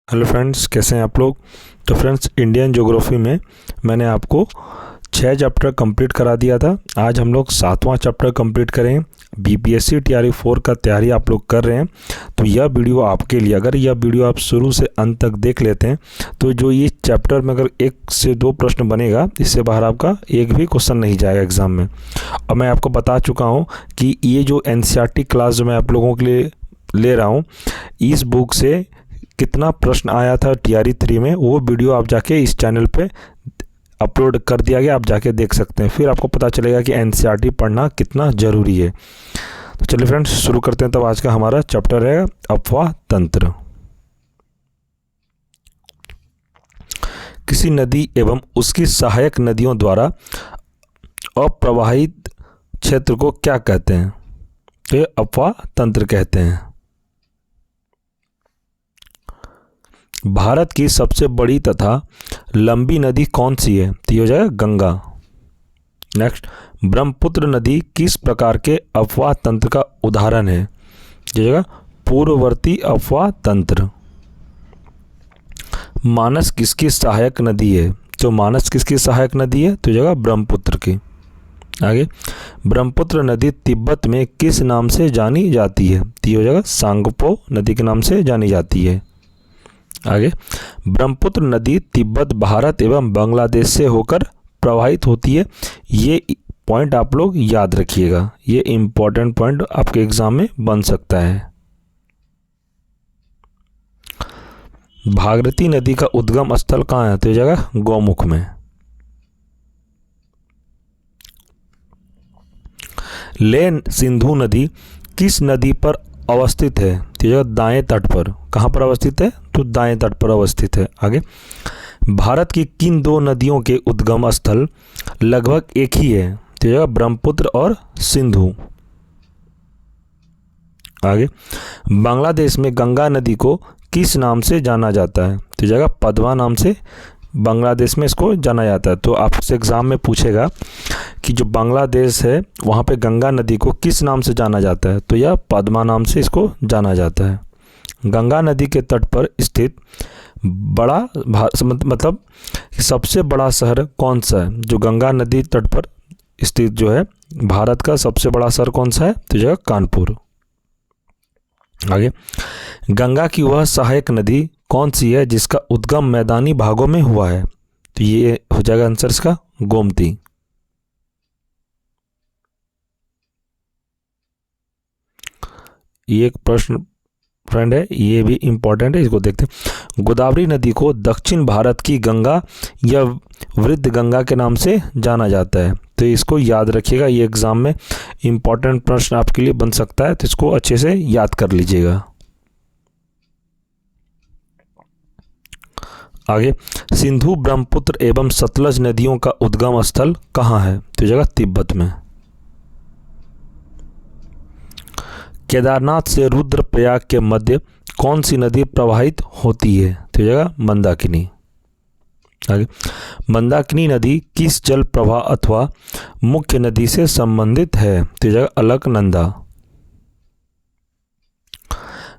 Hello friends, कैसे हैं आप लोग। तो फ्रेंड्स, इंडियन ज्योग्राफी में मैंने आपको 6 चैप्टर कंप्लीट करा दिया था। आज हम लोग 7वां चैप्टर कंप्लीट करें। बीपीएससी टीआरई 4 का तैयारी आप लोग कर रहे हैं तो यह वीडियो आपके लिए, अगर यह वीडियो आप शुरू से अंत तक देख लेते हैं तो जो ये चैप्टर में अगर 1 से 2 प्रश्न बनेगा, इससे बाहर आपका एक भी क्वेश्चन नहीं जाएगा एग्ज़ाम में। और मैं आपको बता चुका हूँ कि ये जो एनसीईआरटी क्लास जो मैं आप लोगों के लिए ले रहा हूँ, इस बुक से कितना प्रश्न आया था टीआरई 3 में, वो वीडियो आप जाके इस चैनल पे अपलोड कर दिया गया, आप जाके देख सकते हैं। फिर आपको पता चलेगा कि एनसीईआरटी पढ़ना कितना ज़रूरी है। तो चलिए फ्रेंड्स, शुरू करते हैं। तब आज का हमारा चैप्टर है अफवाह तंत्र। किसी नदी एवं उसकी सहायक नदियों द्वारा अप्रवाहित क्षेत्र को क्या कहते हैं? तो ये अफवाह तंत्र कहते हैं। भारत की सबसे बड़ी तथा लंबी नदी कौन सी है? तो ये हो जाएगा गंगा। नेक्स्ट, ब्रह्मपुत्र नदी किस प्रकार के अफवाह तंत्र का उदाहरण है? ये जगह पूर्ववर्ती अफवाह तंत्र। मानस किसकी सहायक नदी है? तो मानस किसकी सहायक नदी है? तो जगह ब्रह्मपुत्र की। आगे, ब्रह्मपुत्र नदी तिब्बत में किस नाम से जानी जाती है? तो ये हो जाएगा सांगपो नदी के नाम से जानी जाती है। आगे, ब्रह्मपुत्र नदी तिब्बत, भारत एवं बांग्लादेश से होकर प्रवाहित होती है। ये पॉइंट आप लोग याद रखिएगा, ये इंपॉर्टेंट पॉइंट आपके एग्जाम में बन सकता है। भागीरथी नदी का उद्गम स्थल कहाँ है? तो ये जगह गौमुख में। लेन सिंधु नदी किस नदी पर अवस्थित है? तो जगह दाएं तट पर। कहाँ पर अवस्थित है? तो दाएं तट पर अवस्थित है। आगे, भारत की किन 2 नदियों के उद्गम स्थल लगभग एक ही है? तो जगह ब्रह्मपुत्र और सिंधु। आगे, बांग्लादेश में गंगा नदी को किस नाम से जाना जाता है? तो जगह पद्मा नाम से बांग्लादेश में इसको जाना जाता है। तो आपसे एग्जाम में पूछेगा कि जो बांग्लादेश है वहाँ पे गंगा नदी को किस नाम से जाना जाता है? तो यह पद्मा नाम से इसको जाना जाता है। गंगा नदी के तट पर स्थित बड़ा मतलब सबसे बड़ा शहर कौन सा है? जो गंगा नदी तट पर स्थित जो है भारत का सबसे बड़ा शहर कौन सा है? तो जगह कानपुर। आगे, गंगा की वह सहायक नदी कौन सी है जिसका उद्गम मैदानी भागों में हुआ है? तो ये हो जाएगा आंसर इसका गोमती। ये एक प्रश्न फ्रेंड है, ये भी इंपॉर्टेंट है, इसको देखते हैं। गोदावरी नदी को दक्षिण भारत की गंगा या वृद्ध गंगा के नाम से जाना जाता है। तो इसको याद रखिएगा, ये एग्जाम में इंपॉर्टेंट प्रश्न आपके लिए बन सकता है, तो इसको अच्छे से याद कर लीजिएगा। आगे, सिंधु, ब्रह्मपुत्र एवं सतलज नदियों का उद्गम स्थल कहाँ है? तो जगह तिब्बत में। केदारनाथ से रुद्रप्रयाग के मध्य कौन सी नदी प्रवाहित होती है? तो जगह मंदाकिनी। आगे, मंदाकिनी नदी किस जल प्रवाह अथवा मुख्य नदी से संबंधित है? तो जगह अलकनंदा।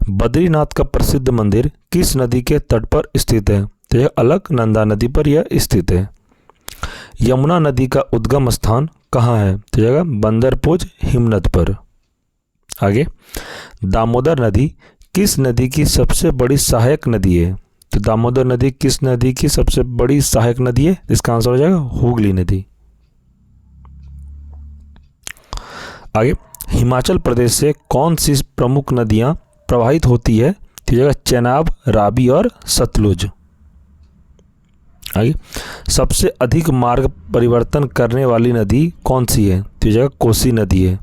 बद्रीनाथ का प्रसिद्ध मंदिर किस नदी के तट पर स्थित है? तो यह अलकनंदा नदी पर यह स्थित है। यमुना नदी का उद्गम स्थान कहाँ है? तो जगह बंदरपुज हिमनद पर। आगे, दामोदर नदी किस नदी की सबसे बड़ी सहायक नदी है? तो दामोदर नदी किस नदी की सबसे बड़ी सहायक नदी है? इसका आंसर हो जाएगा हुगली नदी। आगे, हिमाचल प्रदेश से कौन सी प्रमुख नदियां प्रवाहित होती है? तो जगह चेनाब, रावी और सतलुज। आगे, सबसे अधिक मार्ग परिवर्तन करने वाली नदी कौन सी है? तो जगह कोसी नदी है।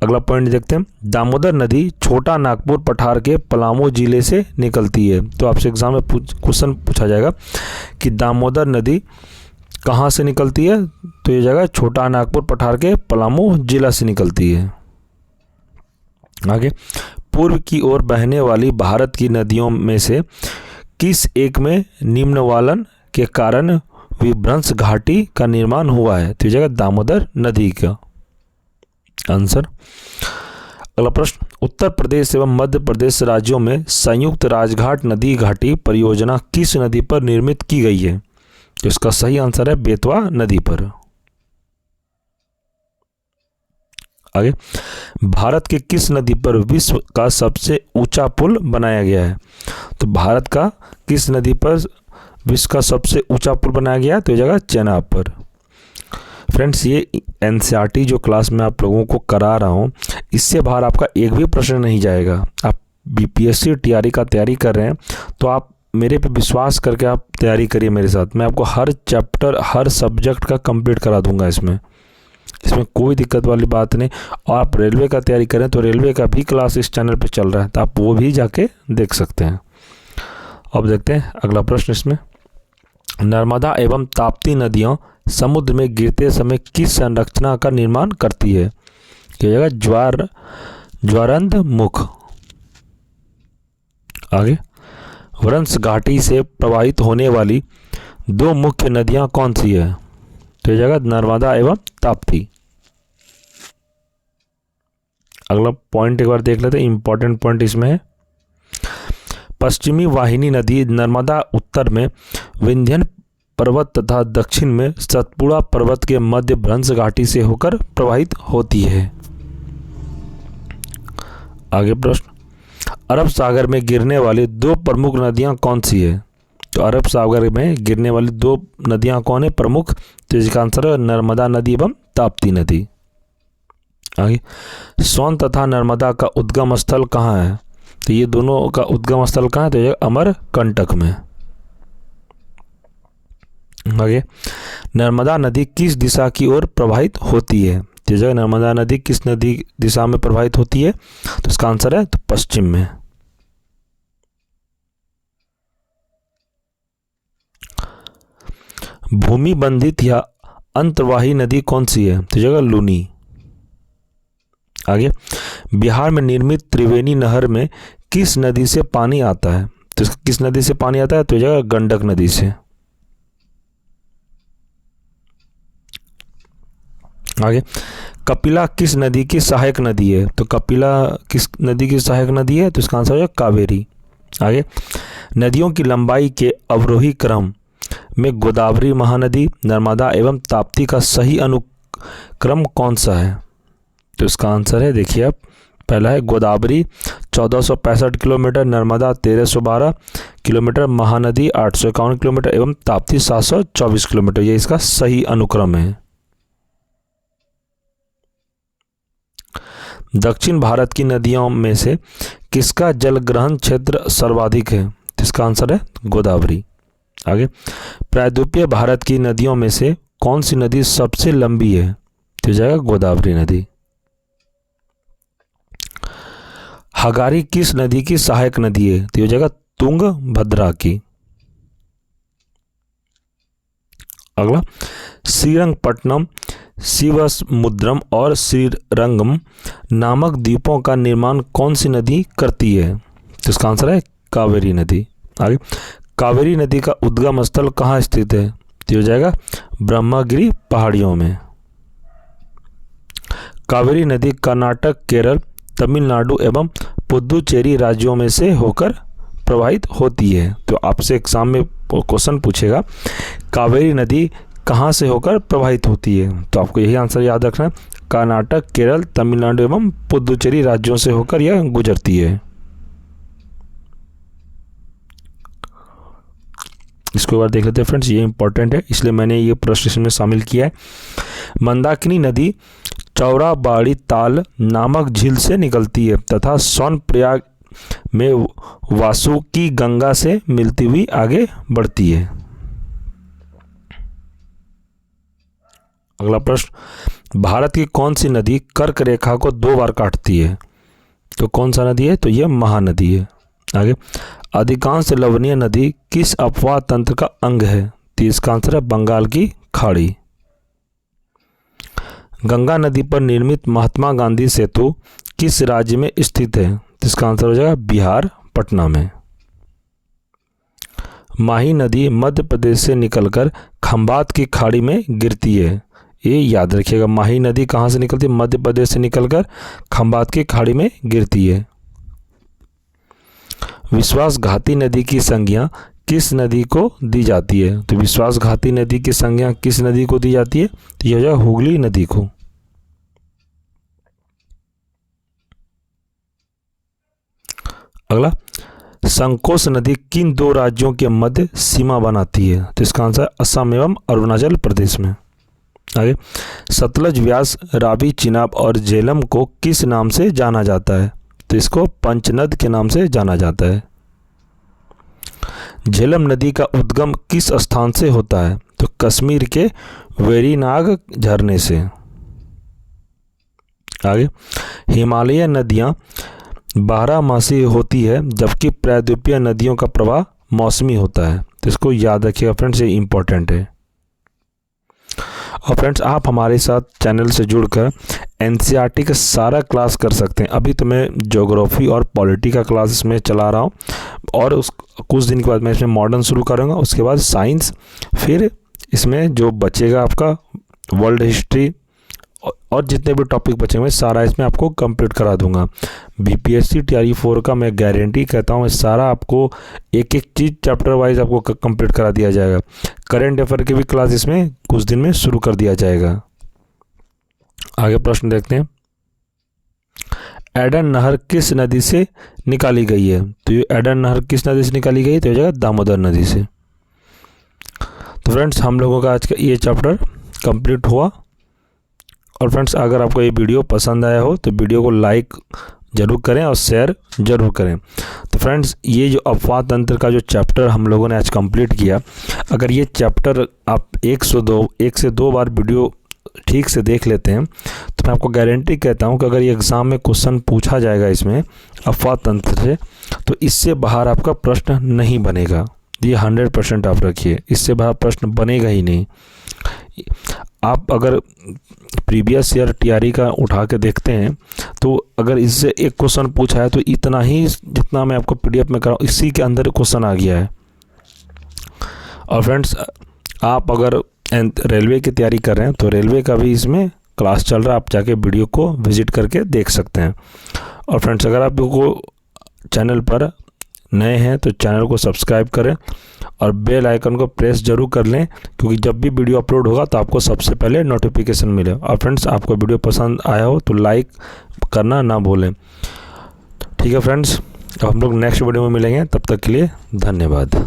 अगला पॉइंट देखते हैं। दामोदर नदी छोटा नागपुर पठार के पलामू जिले से निकलती है। तो आपसे एग्जाम में क्वेश्चन पूछा जाएगा कि दामोदर नदी कहाँ से निकलती है? तो ये जगह छोटा नागपुर पठार के पलामू जिला से निकलती है। आगे, पूर्व की ओर बहने वाली भारत की नदियों में से किस एक में निम्नवालन के कारण विभ्रंश घाटी का निर्माण हुआ है? तो ये जगह दामोदर नदी का आंसर। अगला प्रश्न, उत्तर प्रदेश एवं मध्य प्रदेश राज्यों में संयुक्त राजघाट नदी घाटी परियोजना किस नदी पर निर्मित की गई है? तो इसका सही आंसर है बेतवा नदी पर। आगे, भारत के किस नदी पर विश्व का सबसे ऊंचा पुल बनाया गया है? तो भारत का किस नदी पर विश्व का सबसे ऊंचा पुल बनाया गया है? तो ये जगह चेनाब पर। फ्रेंड्स, ये एनसीईआरटी जो क्लास में आप लोगों को करा रहा हूँ, इससे बाहर आपका एक भी प्रश्न नहीं जाएगा। आप बीपीएससी टीआरई का तैयारी कर रहे हैं तो आप मेरे पे विश्वास करके आप तैयारी करिए मेरे साथ। मैं आपको हर चैप्टर हर सब्जेक्ट का कंप्लीट करा दूंगा। इसमें कोई दिक्कत वाली बात नहीं। और आप रेलवे का तैयारी करें तो रेलवे का भी क्लास इस चैनल पे चल रहा है, तो आप वो भी जाके देख सकते हैं। अब देखते हैं अगला प्रश्न। इसमें नर्मदा एवं ताप्ती नदियाँ समुद्र में गिरते समय किस संरचना का निर्माण करती है? ये जगह ज्वारंध मुख। आगे, वरंस घाटी से प्रवाहित होने वाली दो मुख्य नदियां कौन सी है? तो ये जगह नर्मदा एवं ताप्ती। अगला पॉइंट एक बार देख लेते हैं, इंपॉर्टेंट पॉइंट इसमें है। पश्चिमी वाहिनी नदी नर्मदा उत्तर में विंध्य पर्वत तथा दक्षिण में सतपुड़ा पर्वत के मध्य भ्रंश घाटी से होकर प्रवाहित होती है। आगे प्रश्न, अरब सागर में गिरने वाली दो प्रमुख नदियां कौन सी है? तो अरब सागर में गिरने वाली दो नदियां कौन है प्रमुख? तो इसका आंसर है नर्मदा नदी एवं ताप्ती नदी। आगे, सोन तथा नर्मदा का उद्गम स्थल कहाँ है? तो ये दोनों का उद्गम स्थल कहाँ है? तो ये अमरकंटक में। आगे, नर्मदा नदी किस दिशा की ओर प्रवाहित होती है? तो जगह नर्मदा नदी किस नदी दिशा में प्रवाहित होती है? तो इसका आंसर है तो पश्चिम में। भूमि बंधित या अंतर्वाही नदी कौन सी है? तो जगह लूनी। आगे, बिहार में निर्मित त्रिवेणी नहर में किस नदी से पानी आता है? तो किस नदी से पानी आता है? तो जगह गंडक नदी से। आगे, कपिला किस नदी की सहायक नदी है? तो कपिला किस नदी की सहायक नदी है? तो इसका आंसर है कावेरी। आगे, नदियों की लंबाई के अवरोही क्रम में गोदावरी महानदी, नर्मदा एवं ताप्ती का सही अनुक्रम कौन सा है? तो इसका आंसर है, देखिए आप, पहला है Godavari 1465 kilometre, Narmada 1312 kilometre, Mahanadi 851 kilometre एवं ताप्ती 724 किलोमीटर। ये इसका सही अनुक्रम है। दक्षिण भारत की नदियों में से किसका जलग्रहण क्षेत्र सर्वाधिक है? इसका आंसर है गोदावरी। आगे, प्रायद्वीपीय भारत की नदियों में से कौन सी नदी सबसे लंबी है? तो जाएगा गोदावरी नदी। हगारी किस नदी की सहायक नदी है? तो जाएगा तुंगभद्रा की। अगला, श्रीरंगपट्टनम, शिवसमुद्रम और श्रीरंगम नामक द्वीपों का निर्माण कौन सी नदी करती है? तो इसका आंसर है कावेरी नदी। आगे, कावेरी नदी का उद्गम स्थल कहाँ स्थित है? तो हो जाएगा ब्रह्मगिरी पहाड़ियों में। कावेरी नदी कर्नाटक, केरल, तमिलनाडु एवं पुदुचेरी राज्यों में से होकर प्रवाहित होती है। तो आपसे एग्जाम में क्वेश्चन पूछेगा कावेरी नदी कहाँ से होकर प्रवाहित होती है, तो आपको यही आंसर याद रखना है, कर्नाटक, केरल, तमिलनाडु एवं पुदुचेरी राज्यों से होकर यह गुजरती है। इसको एक बार देख लेते हैं फ्रेंड्स, ये इंपॉर्टेंट है इसलिए मैंने ये प्रश्न में शामिल किया है। मंदाकिनी नदी चौराबाड़ी ताल नामक झील से निकलती है तथा सोनप्रयाग में वासुकी गंगा से मिलती हुई आगे बढ़ती है। अगला प्रश्न, भारत की कौन सी नदी कर्क रेखा को 2 बार काटती है? तो कौन सा नदी है? तो यह महानदी है। आगे, अधिकांश लवणीय नदी किस अपवाह तंत्र का अंग है? तो इसका आंसर है बंगाल की खाड़ी। गंगा नदी पर निर्मित महात्मा गांधी सेतु किस राज्य में स्थित है? तो इसका आंसर हो जाएगा बिहार, पटना में। माही नदी मध्य प्रदेश से निकलकर खंभात की खाड़ी में गिरती है, ये याद रखिएगा। माही नदी कहाँ से निकलती है? मध्य प्रदेश से निकलकर खंभात की खाड़ी में गिरती है। विश्वासघाती नदी की संज्ञा किस नदी को दी जाती है? तो विश्वासघाती नदी की संज्ञा किस नदी को दी जाती है? तो यह हो जाएगा हुगली नदी को। अगला, संकोश नदी किन दो राज्यों के मध्य सीमा बनाती है? तो इसका आंसर असम एवं अरुणाचल प्रदेश में। आगे, सतलज, व्यास, रावी, चिनाब और झेलम को किस नाम से जाना जाता है? तो इसको पंचनद के नाम से जाना जाता है। झेलम नदी का उद्गम किस स्थान से होता है? तो कश्मीर के वेरीनाग झरने से। आगे, हिमालय नदियां बारहमासी होती है जबकि प्रायद्वीपीय नदियों का प्रवाह मौसमी होता है। तो इसको याद रखिएगा फ्रेंड्स, ये इंपॉर्टेंट है। और फ्रेंड्स, आप हमारे साथ चैनल से जुड़कर एनसीईआरटी का सारा क्लास कर सकते हैं। अभी तो मैं ज्योग्राफी और पॉलिटी का क्लास इसमें चला रहा हूँ और कुछ दिन के बाद मैं इसमें मॉडर्न शुरू करूँगा, उसके बाद साइंस, फिर इसमें जो बचेगा आपका वर्ल्ड हिस्ट्री और जितने भी टॉपिक बचेंगे सारा इसमें आपको कंप्लीट करा दूंगा। बीपीएससी टीआरई 4 का मैं गारंटी कहता हूँ सारा आपको एक एक चीज़ चैप्टर वाइज आपको कंप्लीट करा दिया जाएगा। करंट अफेयर की भी क्लास इसमें कुछ दिन में शुरू कर दिया जाएगा। आगे प्रश्न देखते हैं। एडन नहर किस नदी से निकाली गई है? तो ये एडन नहर किस नदी से निकाली गई? तो हो जाएगा दामोदर नदी से। तो फ्रेंड्स, हम लोगों का आज का ये चैप्टर कंप्लीट हुआ। और फ्रेंड्स, अगर आपको ये वीडियो पसंद आया हो तो वीडियो को लाइक ज़रूर करें और शेयर ज़रूर करें। तो फ्रेंड्स, ये जो अपवाह तंत्र का जो चैप्टर हम लोगों ने आज कंप्लीट किया, अगर ये चैप्टर आप एक से दो बार वीडियो ठीक से देख लेते हैं तो मैं आपको गारंटी कहता हूँ कि अगर ये एग्ज़ाम में क्वेश्चन पूछा जाएगा इसमें अपवाह तंत्र से, तो इससे बाहर आपका प्रश्न नहीं बनेगा। ये 100% आप रखिए, इससे बाहर प्रश्न बनेगा ही नहीं। आप अगर प्रीवियस ईयर टीआरई का उठा के देखते हैं तो अगर इससे एक क्वेश्चन पूछा है तो इतना ही जितना मैं आपको पीडीएफ में कराऊँ इसी के अंदर क्वेश्चन आ गया है। और फ्रेंड्स, आप अगर रेलवे की तैयारी कर रहे हैं तो रेलवे का भी इसमें क्लास चल रहा है, आप जाके वीडियो को विजिट करके देख सकते हैं। और फ्रेंड्स, अगर आपको चैनल पर नए हैं तो चैनल को सब्सक्राइब करें और बेल आइकन को प्रेस जरूर कर लें, क्योंकि जब भी वीडियो अपलोड होगा तो आपको सबसे पहले नोटिफिकेशन मिले। और फ्रेंड्स, आपको वीडियो पसंद आया हो तो लाइक करना ना भूलें। ठीक है फ्रेंड्स, अब हम लोग नेक्स्ट वीडियो में मिलेंगे, तब तक के लिए धन्यवाद।